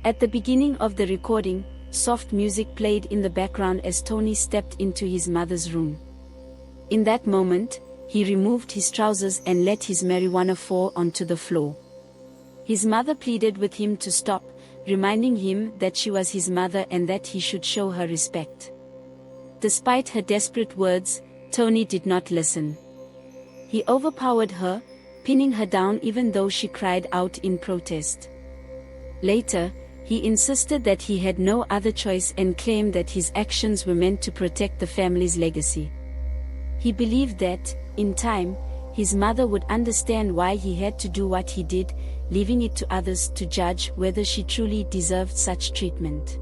At the beginning of the recording, soft music played in the background as Tony stepped into his mother's room. In that moment, he removed his trousers and let his marijuana fall onto the floor. His mother pleaded with him to stop, reminding him that she was his mother and that he should show her respect. Despite her desperate words, Tony did not listen. He overpowered her, pinning her down even though she cried out in protest. Later, he insisted that he had no other choice and claimed that his actions were meant to protect the family's legacy. He believed that, in time, his mother would understand why he had to do what he did, leaving it to others to judge whether she truly deserved such treatment.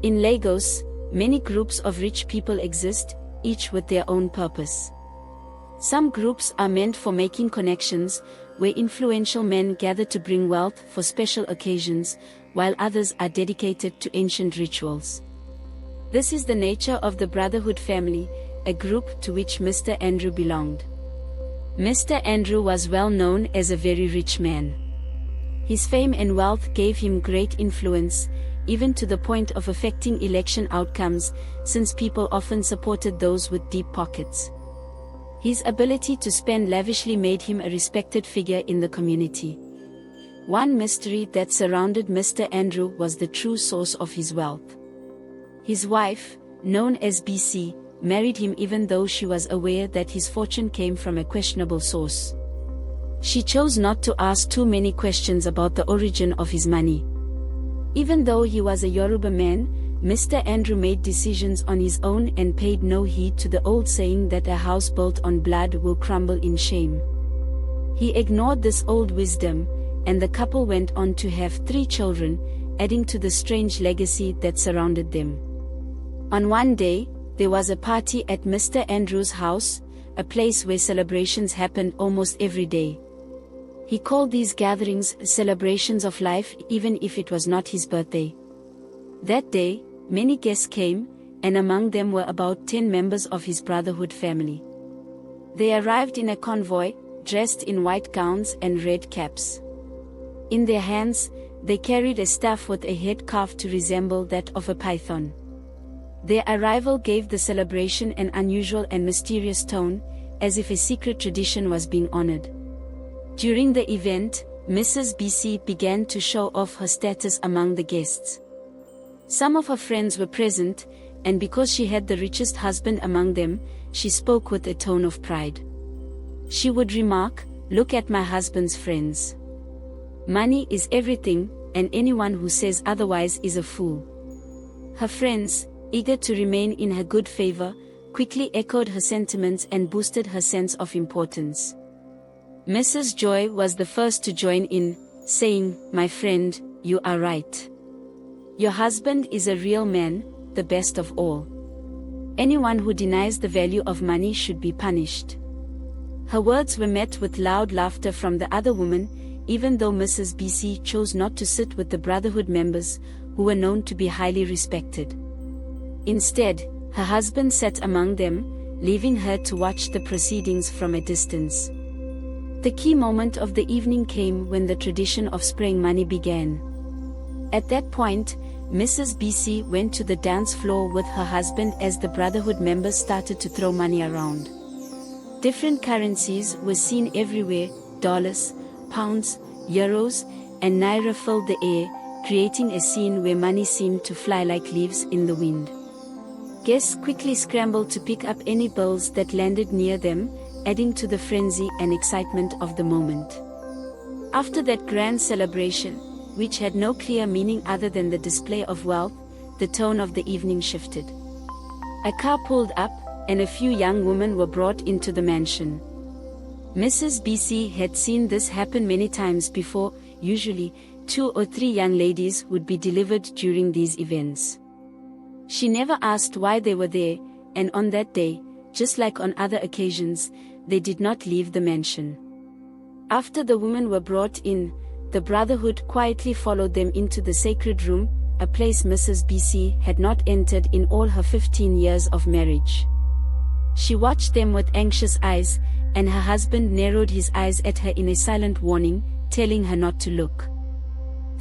In Lagos, many groups of rich people exist, each with their own purpose. Some groups are meant for making connections, where influential men gather to bring wealth for special occasions, while others are dedicated to ancient rituals. This is the nature of the Brotherhood family, a group to which Mr. Andrew belonged. Mr. Andrew was well known as a very rich man. His fame and wealth gave him great influence, even to the point of affecting election outcomes, since people often supported those with deep pockets. His ability to spend lavishly made him a respected figure in the community. One mystery that surrounded Mr. Andrew was the true source of his wealth. His wife, known as BC, married him even though she was aware that his fortune came from a questionable source. She chose not to ask too many questions about the origin of his money. Even though he was a Yoruba man, Mr. Andrew made decisions on his own and paid no heed to the old saying that a house built on blood will crumble in shame. He ignored this old wisdom, and the couple went on to have 3 children, adding to the strange legacy that surrounded them. On one day, there was a party at Mr. Andrew's house, a place where celebrations happened almost every day. He called these gatherings celebrations of life, even if it was not his birthday. That day, many guests came, and among them were about 10 members of his Brotherhood family. They arrived in a convoy, dressed in white gowns and red caps. In their hands, they carried a staff with a head carved to resemble that of a python. Their arrival gave the celebration an unusual and mysterious tone, as if a secret tradition was being honored. During the event, Mrs. BC began to show off her status among the guests. Some of her friends were present, and because she had the richest husband among them, she spoke with a tone of pride. She would remark, "Look at my husband's friends. Money is everything, and anyone who says otherwise is a fool." Her friends, eager to remain in her good favor, quickly echoed her sentiments and boosted her sense of importance. Mrs. Joy was the first to join in, saying, "My friend, you are right. Your husband is a real man, the best of all. Anyone who denies the value of money should be punished." Her words were met with loud laughter from the other women, even though Mrs. BC chose not to sit with the Brotherhood members, who were known to be highly respected. Instead, her husband sat among them, leaving her to watch the proceedings from a distance. The key moment of the evening came when the tradition of spraying money began. At that point, Mrs. BC went to the dance floor with her husband as the Brotherhood members started to throw money around. Different currencies were seen everywhere: dollars, pounds, euros, and naira filled the air, creating a scene where money seemed to fly like leaves in the wind. Guests quickly scrambled to pick up any bills that landed near them, adding to the frenzy and excitement of the moment. After that grand celebration, which had no clear meaning other than the display of wealth, the tone of the evening shifted. A car pulled up, and a few young women were brought into the mansion. Mrs. BC had seen this happen many times before. Usually, 2 or 3 young ladies would be delivered during these events. She never asked why they were there, and on that day, just like on other occasions, they did not leave the mansion. After the women were brought in, the Brotherhood quietly followed them into the sacred room, a place Mrs. BC had not entered in all her 15 years of marriage. She watched them with anxious eyes, and her husband narrowed his eyes at her in a silent warning, telling her not to look.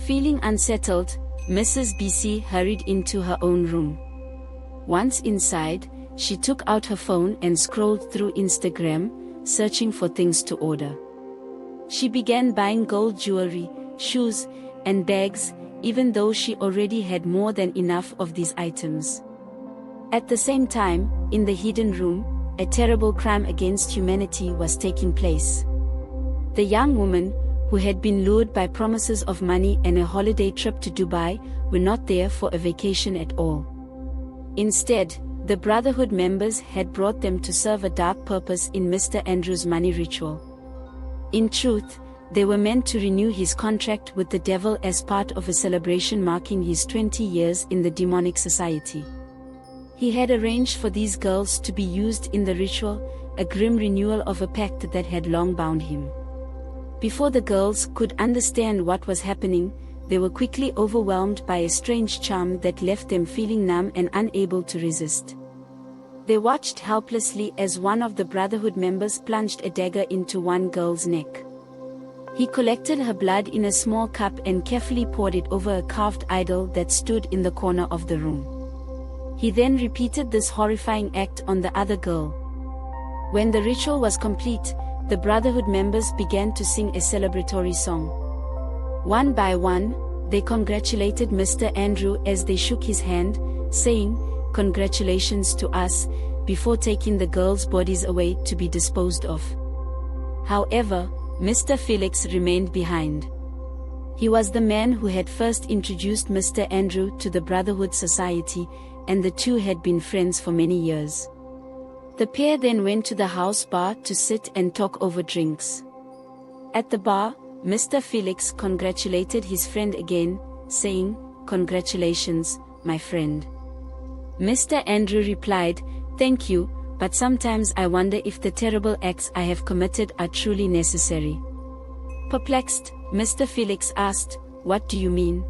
Feeling unsettled, Mrs. BC hurried into her own room. Once inside, she took out her phone and scrolled through Instagram, searching for things to order. She began buying gold jewelry, shoes, and bags, even though she already had more than enough of these items. At the same time, in the hidden room, a terrible crime against humanity was taking place. The young woman, who had been lured by promises of money and a holiday trip to Dubai, were not there for a vacation at all. Instead, the Brotherhood members had brought them to serve a dark purpose in Mr. Andrew's money ritual. In truth, they were meant to renew his contract with the devil as part of a celebration marking his 20 years in the demonic society. He had arranged for these girls to be used in the ritual, a grim renewal of a pact that had long bound him. Before the girls could understand what was happening, they were quickly overwhelmed by a strange charm that left them feeling numb and unable to resist. They watched helplessly as one of the Brotherhood members plunged a dagger into one girl's neck. He collected her blood in a small cup and carefully poured it over a carved idol that stood in the corner of the room. He then repeated this horrifying act on the other girl. When the ritual was complete, the Brotherhood members began to sing a celebratory song. One by one, they congratulated Mr. Andrew as they shook his hand, saying, "Congratulations to us," before taking the girls' bodies away to be disposed of. However, Mr. Felix remained behind. He was the man who had first introduced Mr. Andrew to the Brotherhood Society, and the two had been friends for many years. The pair then went to the house bar to sit and talk over drinks. At the bar, Mr. Felix congratulated his friend again, saying, "Congratulations, my friend." Mr. Andrew replied, "Thank you, but sometimes I wonder if the terrible acts I have committed are truly necessary." Perplexed, Mr. Felix asked, "What do you mean?"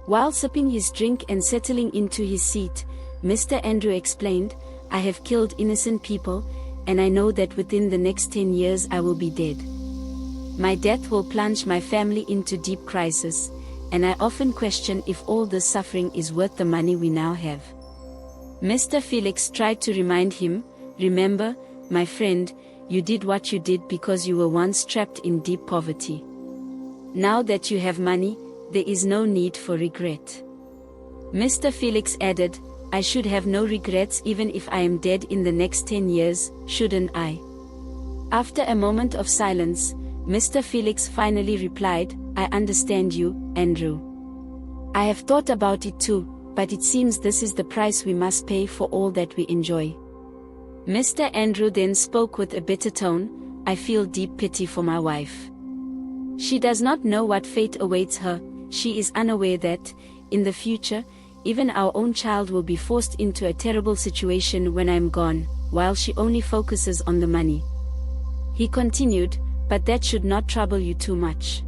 While sipping his drink and settling into his seat, Mr. Andrew explained, "I have killed innocent people, and I know that within the next 10 years I will be dead. My death will plunge my family into deep crisis, and I often question if all this suffering is worth the money we now have." Mr. Felix tried to remind him, "Remember, my friend, you did what you did because you were once trapped in deep poverty. Now that you have money, there is no need for regret." Mr. Felix added, "I should have no regrets even if I am dead in the next 10 years, shouldn't I?" After a moment of silence, Mr. Felix finally replied, "I understand you, Andrew. I have thought about it too, but it seems this is the price we must pay for all that we enjoy." Mr. Andrew then spoke with a bitter tone, "I feel deep pity for my wife. She does not know what fate awaits her. She is unaware that, in the future, even our own child will be forced into a terrible situation when I am gone, while she only focuses on the money." He continued, "But that should not trouble you too much.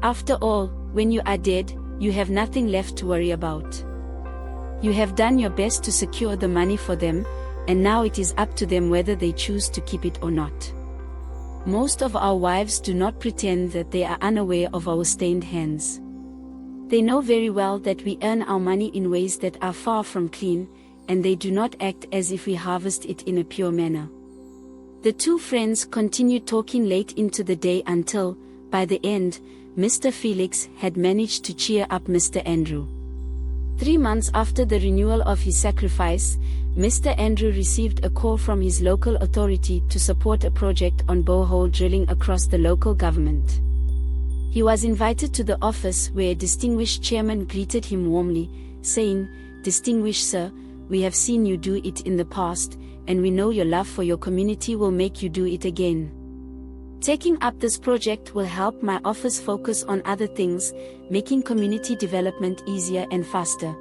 After all, when you are dead, you have nothing left to worry about. You have done your best to secure the money for them, and now it is up to them whether they choose to keep it or not. Most of our wives do not pretend that they are unaware of our stained hands. They know very well that we earn our money in ways that are far from clean, and they do not act as if we harvest it in a pure manner." The two friends continued talking late into the day until, by the end, Mr. Felix had managed to cheer up Mr. Andrew. 3 months after the renewal of his sacrifice, Mr. Andrew received a call from his local authority to support a project on borehole drilling across the local government. He was invited to the office where a distinguished chairman greeted him warmly, saying, "Distinguished sir, we have seen you do it in the past, and we know your love for your community will make you do it again. Taking up this project will help my office focus on other things, making community development easier and faster."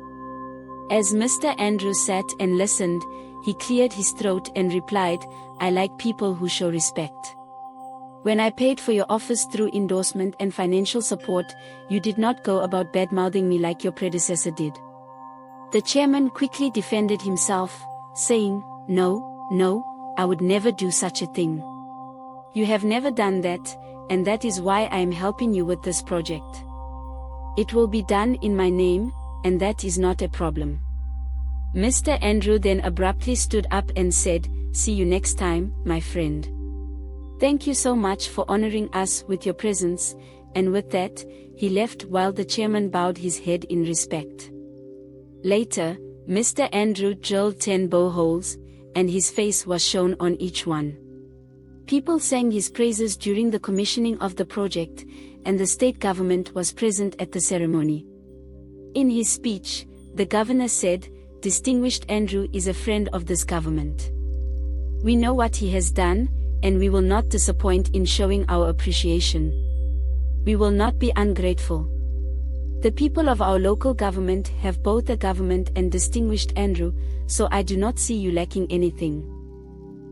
As Mr. Andrew sat and listened, he cleared his throat and replied, "I like people who show respect. When I paid for your office through endorsement and financial support, you did not go about bad-mouthing me like your predecessor did." The chairman quickly defended himself, saying, No, I would never do such a thing. You have never done that, and that is why I am helping you with this project. It will be done in my name, and that is not a problem. Mr. Andrew then abruptly stood up and said, "See you next time, my friend. Thank you so much for honoring us with your presence," and with that, he left while the chairman bowed his head in respect. Later, Mr. Andrew drilled 10 boreholes, and his face was shown on each one. People sang his praises during the commissioning of the project, and the state government was present at the ceremony. In his speech, the governor said, "Distinguished Andrew is a friend of this government. We know what he has done, and we will not disappoint in showing our appreciation. We will not be ungrateful. The people of our local government have both a government and distinguished Andrew, so I do not see you lacking anything."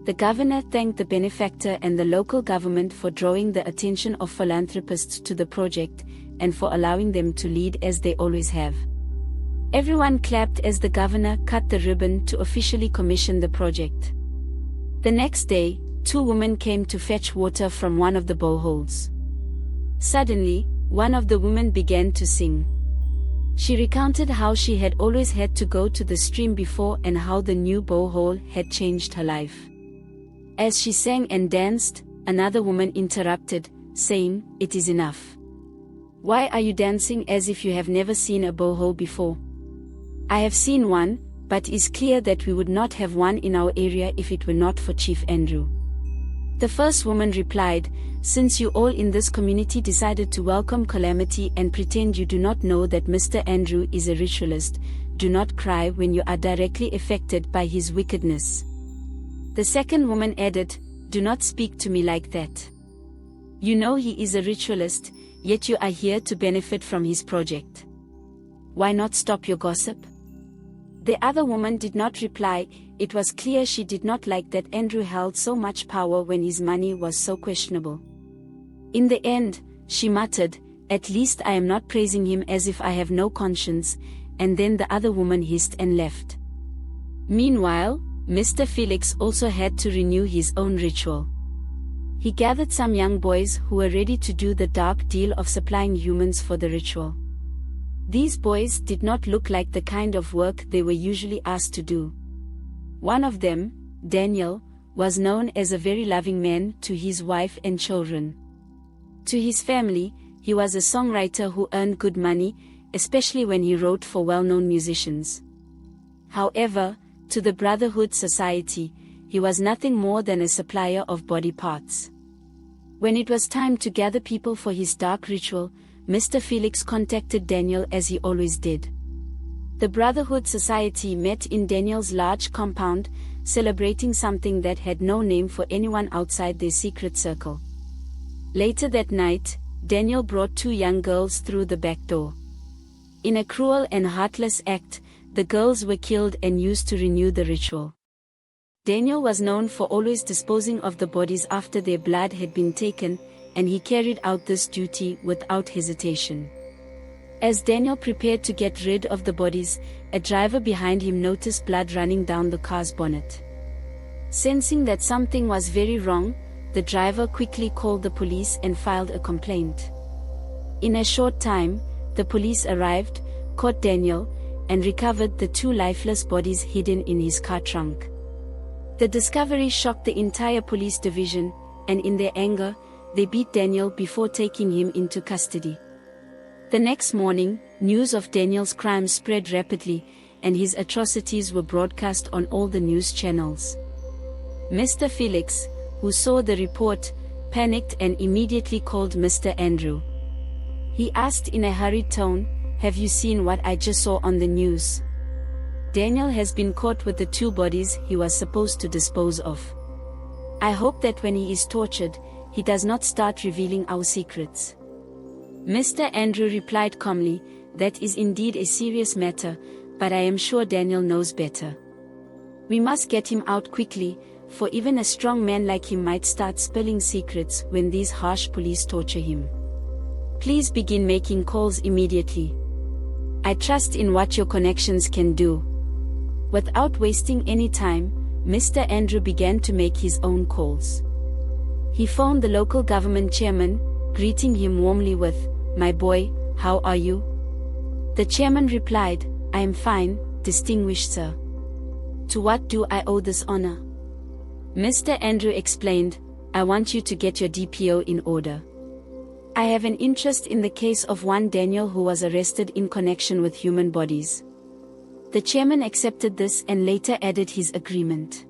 The governor thanked the benefactor and the local government for drawing the attention of philanthropists to the project, and for allowing them to lead as they always have. Everyone clapped as the governor cut the ribbon to officially commission the project. The next day, 2 women came to fetch water from one of the boreholes. Suddenly, one of the women began to sing. She recounted how she had always had to go to the stream before and how the new borehole had changed her life. As she sang and danced, another woman interrupted, saying, "It is enough. Why are you dancing as if you have never seen a borehole before? I have seen one, but it's clear that we would not have one in our area if it were not for Chief Andrew." The first woman replied, "Since you all in this community decided to welcome calamity and pretend you do not know that Mr. Andrew is a ritualist, do not cry when you are directly affected by his wickedness." The second woman added, "Do not speak to me like that. You know he is a ritualist, yet you are here to benefit from his project. Why not stop your gossip?" The other woman did not reply. It was clear she did not like that Andrew held so much power when his money was so questionable. In the end, she muttered, "At least I am not praising him as if I have no conscience," and then the other woman hissed and left. Meanwhile, Mr. Felix also had to renew his own ritual. He gathered some young boys who were ready to do the dark deal of supplying humans for the ritual. These boys did not look like the kind of work they were usually asked to do. One of them, Daniel, was known as a very loving man to his wife and children. To his family, he was a songwriter who earned good money, especially when he wrote for well-known musicians. However, to the Brotherhood Society, he was nothing more than a supplier of body parts. When it was time to gather people for his dark ritual, Mr. Felix contacted Daniel as he always did. The Brotherhood Society met in Daniel's large compound, celebrating something that had no name for anyone outside their secret circle. Later that night, Daniel brought 2 young girls through the back door. In a cruel and heartless act, the girls were killed and used to renew the ritual. Daniel was known for always disposing of the bodies after their blood had been taken, and he carried out this duty without hesitation. As Daniel prepared to get rid of the bodies, a driver behind him noticed blood running down the car's bonnet. Sensing that something was very wrong, the driver quickly called the police and filed a complaint. In a short time, the police arrived, caught Daniel, and recovered the 2 lifeless bodies hidden in his car trunk. The discovery shocked the entire police division, and in their anger, they beat Daniel before taking him into custody. The next morning, news of Daniel's crimes spread rapidly, and his atrocities were broadcast on all the news channels. Mr. Felix, who saw the report, panicked and immediately called Mr. Andrew. He asked in a hurried tone, "Have you seen what I just saw on the news? Daniel has been caught with the 2 bodies he was supposed to dispose of. I hope that when he is tortured, he does not start revealing our secrets." Mr. Andrew replied calmly, "That is indeed a serious matter, but I am sure Daniel knows better. We must get him out quickly, for even a strong man like him might start spilling secrets when these harsh police torture him. Please begin making calls immediately. I trust in what your connections can do." Without wasting any time, Mr. Andrew began to make his own calls. He phoned the local government chairman, greeting him warmly with, "My boy, how are you? The chairman replied, "I am fine, distinguished sir. To what do I owe this honor?" Mr. Andrew explained, "I want you to get your DPO in order. I have an interest in the case of one Daniel who was arrested in connection with human bodies." The chairman accepted this and later added his agreement.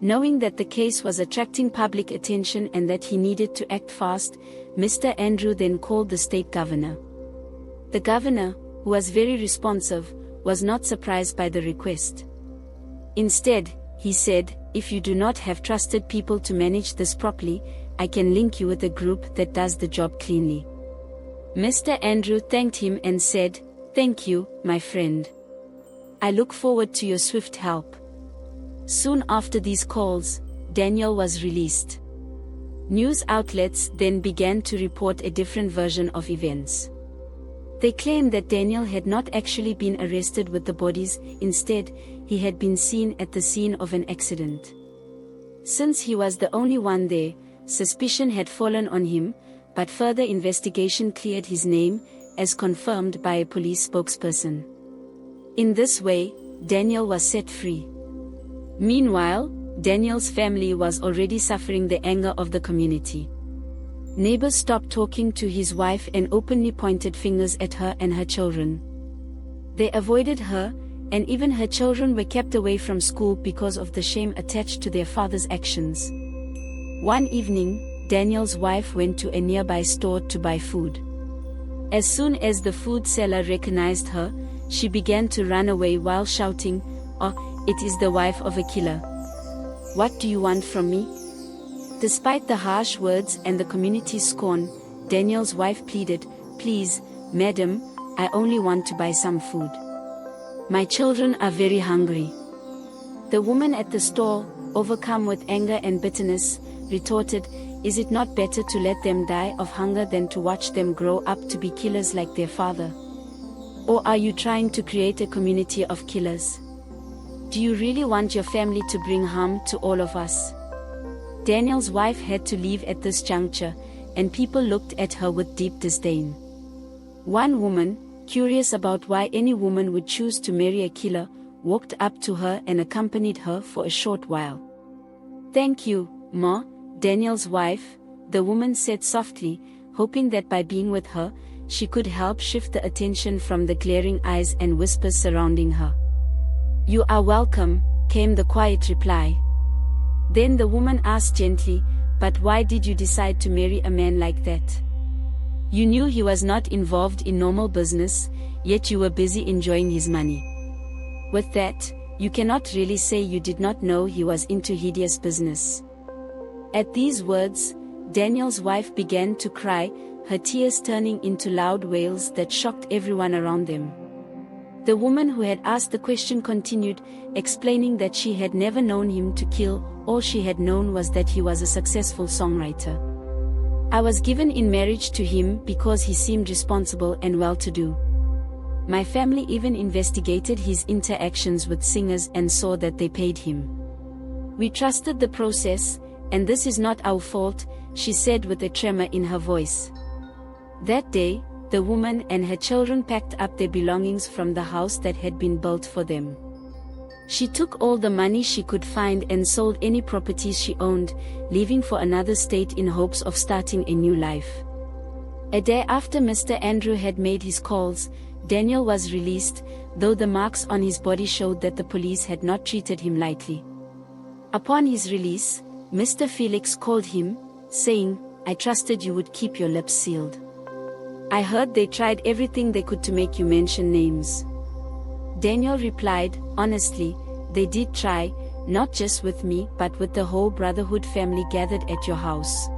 Knowing that the case was attracting public attention and that he needed to act fast, Mr. Andrew then called the state governor. The governor, who was very responsive, was not surprised by the request. Instead, he said, "If you do not have trusted people to manage this properly, I can link you with a group that does the job cleanly." Mr. Andrew thanked him and said, "Thank you, my friend. I look forward to your swift help." Soon after these calls, Daniel was released. News outlets then began to report a different version of events. They claimed that Daniel had not actually been arrested with the bodies, instead, he had been seen at the scene of an accident. Since he was the only one there, suspicion had fallen on him, but further investigation cleared his name, as confirmed by a police spokesperson. In this way, Daniel was set free. Meanwhile, Daniel's family was already suffering the anger of the community. Neighbors stopped talking to his wife and openly pointed fingers at her and her children. They avoided her, and even her children were kept away from school because of the shame attached to their father's actions. One evening, Daniel's wife went to a nearby store to buy food. As soon as the food seller recognized her, she began to run away while shouting, "Oh, it is the wife of a killer. What do you want from me?" Despite the harsh words and the community's scorn, Daniel's wife pleaded, "Please, madam, I only want to buy some food. My children are very hungry." The woman at the store, overcome with anger and bitterness, retorted, "Is it not better to let them die of hunger than to watch them grow up to be killers like their father? Or are you trying to create a community of killers? Do you really want your family to bring harm to all of us?" Daniel's wife had to leave at this juncture, and people looked at her with deep disdain. One woman, curious about why any woman would choose to marry a killer, walked up to her and accompanied her for a short while. "Thank you, Ma," Daniel's wife, the woman said softly, hoping that by being with her, she could help shift the attention from the glaring eyes and whispers surrounding her. "You are welcome," came the quiet reply. Then the woman asked gently, "But why did you decide to marry a man like that? You knew he was not involved in normal business, yet you were busy enjoying his money. With that, you cannot really say you did not know he was into hideous business." At these words, Daniel's wife began to cry, her tears turning into loud wails that shocked everyone around them. The woman who had asked the question continued, explaining that she had never known him to kill, all she had known was that he was a successful songwriter. "I was given in marriage to him because he seemed responsible and well-to-do. My family even investigated his interactions with singers and saw that they paid him. We trusted the process, and this is not our fault," she said with a tremor in her voice. That day, the woman and her children packed up their belongings from the house that had been built for them. She took all the money she could find and sold any properties she owned, leaving for another state in hopes of starting a new life. A day after Mr. Andrew had made his calls, Daniel was released, though the marks on his body showed that the police had not treated him lightly. Upon his release, Mr. Felix called him, saying, "I trusted you would keep your lips sealed. I heard they tried everything they could to make you mention names." Daniel replied, "Honestly, they did try, not just with me but with the whole Brotherhood family gathered at your house.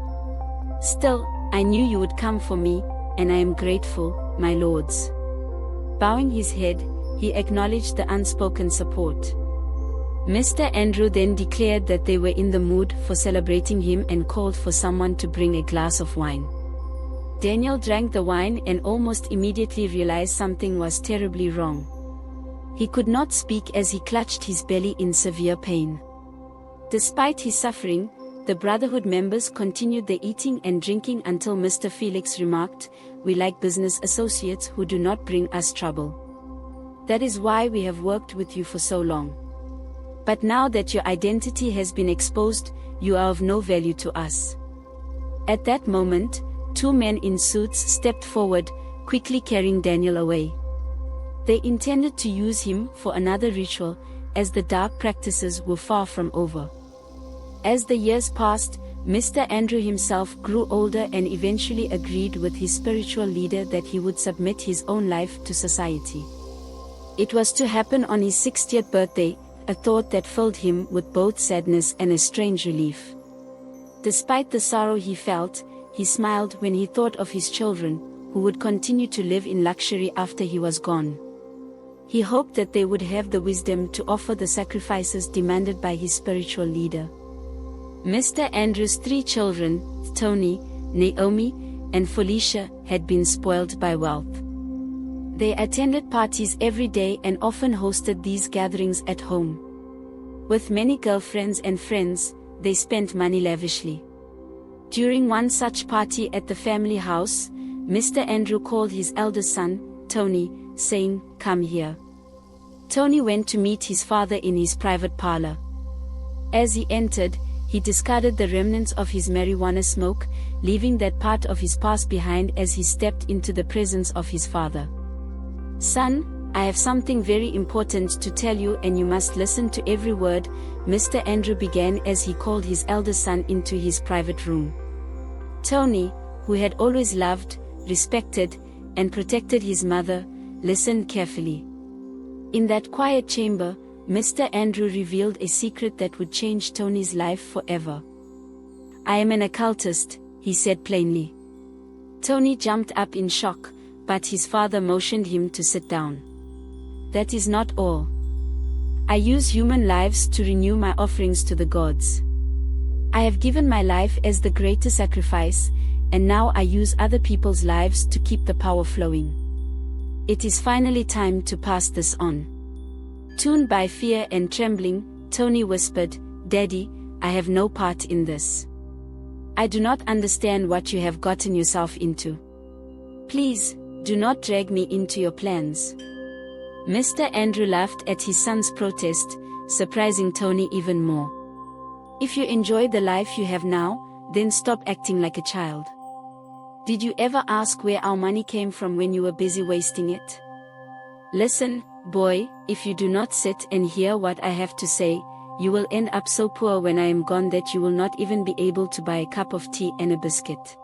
Still, I knew you would come for me, and I am grateful, my lords." Bowing his head, he acknowledged the unspoken support. Mr. Andrew then declared that they were in the mood for celebrating him and called for someone to bring a glass of wine. Daniel drank the wine and almost immediately realized something was terribly wrong. He could not speak as he clutched his belly in severe pain. Despite his suffering, the Brotherhood members continued their eating and drinking until Mr. Felix remarked, we like business associates who do not bring us trouble. That is why we have worked with you for so long. But now that your identity has been exposed, you are of no value to us." At that moment, two men in suits stepped forward, quickly carrying Daniel away. They intended to use him for another ritual, as the dark practices were far from over. As the years passed, Mr. Andrew himself grew older and eventually agreed with his spiritual leader that he would submit his own life to society. It was to happen on his 60th birthday, a thought that filled him with both sadness and a strange relief. Despite the sorrow he felt, he smiled when he thought of his children, who would continue to live in luxury after he was gone. He hoped that they would have the wisdom to offer the sacrifices demanded by his spiritual leader. Mr. Andrew's 3 children, Tony, Naomi, and Felicia, had been spoiled by wealth. They attended parties every day and often hosted these gatherings at home. With many girlfriends and friends, they spent money lavishly. During one such party at the family house, Mr. Andrew called his eldest son, Tony, saying, "Come here." Tony went to meet his father in his private parlor. As he entered, he discarded the remnants of his marijuana smoke, leaving that part of his past behind as he stepped into the presence of his father. "Son, I have something very important to tell you and you must listen to every word," Mr. Andrew began as he called his eldest son into his private room. Tony, who had always loved, respected, and protected his mother, listened carefully. In that quiet chamber, Mr. Andrew revealed a secret that would change Tony's life forever. "I am an occultist," he said plainly. Tony jumped up in shock, but his father motioned him to sit down. "That is not all. I use human lives to renew my offerings to the gods. I have given my life as the greater sacrifice, and now I use other people's lives to keep the power flowing. It is finally time to pass this on." Tuned by fear and trembling, Tony whispered, "Daddy, I have no part in this. I do not understand what you have gotten yourself into. Please, do not drag me into your plans." Mr. Andrew laughed at his son's protest, surprising Tony even more. "If you enjoy the life you have now, then stop acting like a child. Did you ever ask where our money came from when you were busy wasting it? Listen, boy, if you do not sit and hear what I have to say, you will end up so poor when I am gone that you will not even be able to buy a cup of tea and a biscuit.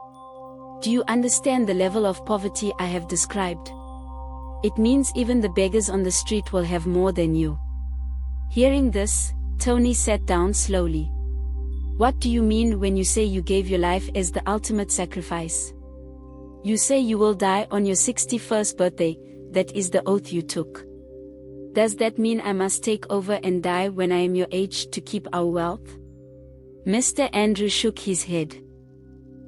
Do you understand the level of poverty I have described? It means even the beggars on the street will have more than you." Hearing this, Tony sat down slowly. "What do you mean when you say you gave your life as the ultimate sacrifice? You say you will die on your 61st birthday, that is the oath you took. Does that mean I must take over and die when I am your age to keep our wealth?" Mr. Andrew shook his head.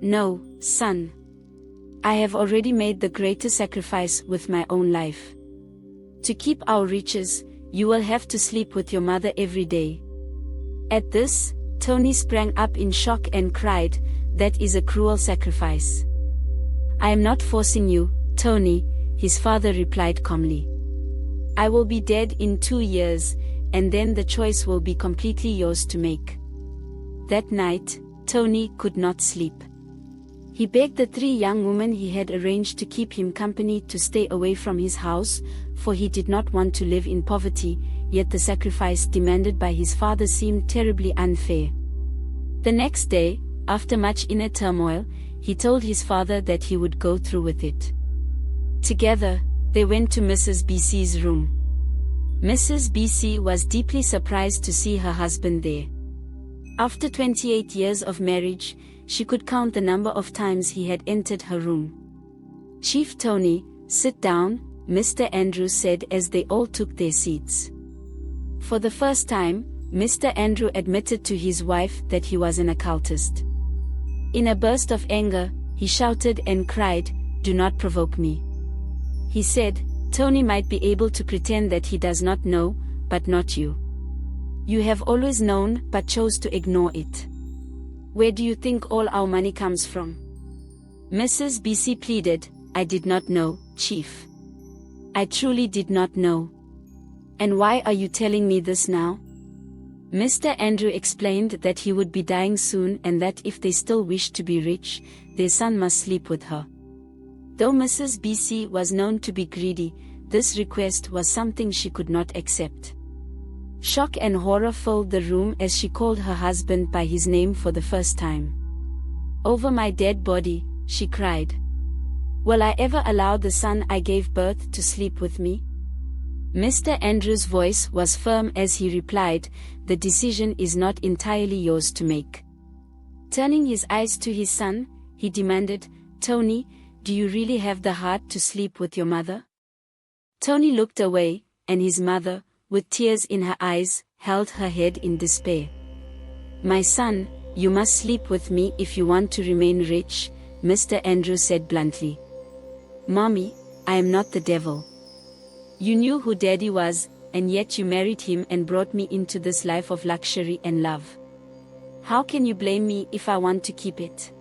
"No, son. I have already made the greater sacrifice with my own life. To keep our riches, you will have to sleep with your mother every day." At this, Tony sprang up in shock and cried, "That is a cruel sacrifice." "I am not forcing you, Tony," his father replied calmly. "I will be dead in 2 years, and then the choice will be completely yours to make." That night, Tony could not sleep. He begged the 3 young women he had arranged to keep him company to stay away from his house, for he did not want to live in poverty, yet the sacrifice demanded by his father seemed terribly unfair. The next day, after much inner turmoil, he told his father that he would go through with it. Together, they went to Mrs. BC's room. Mrs. BC was deeply surprised to see her husband there. After 28 years of marriage, she could count the number of times he had entered her room. "Chief Tony, sit down," Mr. Andrew said as they all took their seats. For the first time, Mr. Andrew admitted to his wife that he was an occultist. In a burst of anger, he shouted and cried, "Do not provoke me." He said, "Tony might be able to pretend that he does not know, but not you. You have always known but chose to ignore it. Where do you think all our money comes from?" Mrs. BC pleaded, I did not know, Chief. I truly did not know. And why are you telling me this now? Mr. Andrew explained that he would be dying soon and that if they still wished to be rich, their son must sleep with her. Though Mrs. BC was known to be greedy, this request was something she could not accept. Shock and horror filled the room as she called her husband by his name for the first time. "Over my dead body," she cried. "Will I ever allow the son I gave birth to sleep with me?" Mr. Andrew's voice was firm as he replied, "The decision is not entirely yours to make." Turning his eyes to his son, he demanded, "Tony, do you really have the heart to sleep with your mother?" Tony looked away, and his mother, with tears in her eyes, held her head in despair. "My son, you must sleep with me if you want to remain rich," Mr. Andrew said bluntly. "Mommy, I am not the devil. You knew who Daddy was, and yet you married him and brought me into this life of luxury and love. How can you blame me if I want to keep it?"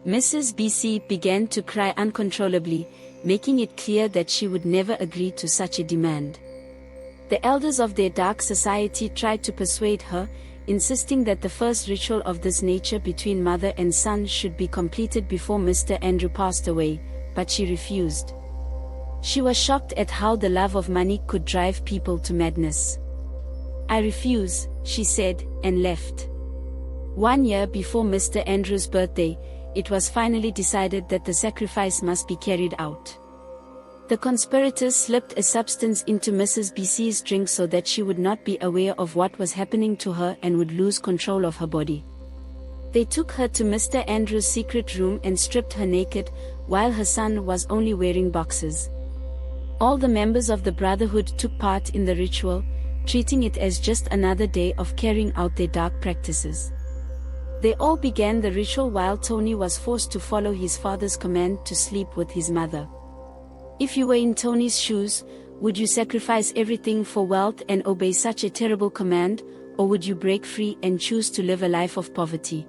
Mrs. BC began to cry uncontrollably, making it clear that she would never agree to such a demand. The elders of their dark society tried to persuade her, insisting that the first ritual of this nature between mother and son should be completed before Mr. Andrew passed away, but she refused. She was shocked at how the love of money could drive people to madness. "I refuse," she said, and left. 1 year before Mr. Andrew's birthday, it was finally decided that the sacrifice must be carried out. The conspirators slipped a substance into Mrs. BC's drink so that she would not be aware of what was happening to her and would lose control of her body. They took her to Mr. Andrew's secret room and stripped her naked, while her son was only wearing boxers. All the members of the Brotherhood took part in the ritual, treating it as just another day of carrying out their dark practices. They all began the ritual while Tony was forced to follow his father's command to sleep with his mother. If you were in Tony's shoes, would you sacrifice everything for wealth and obey such a terrible command, or would you break free and choose to live a life of poverty?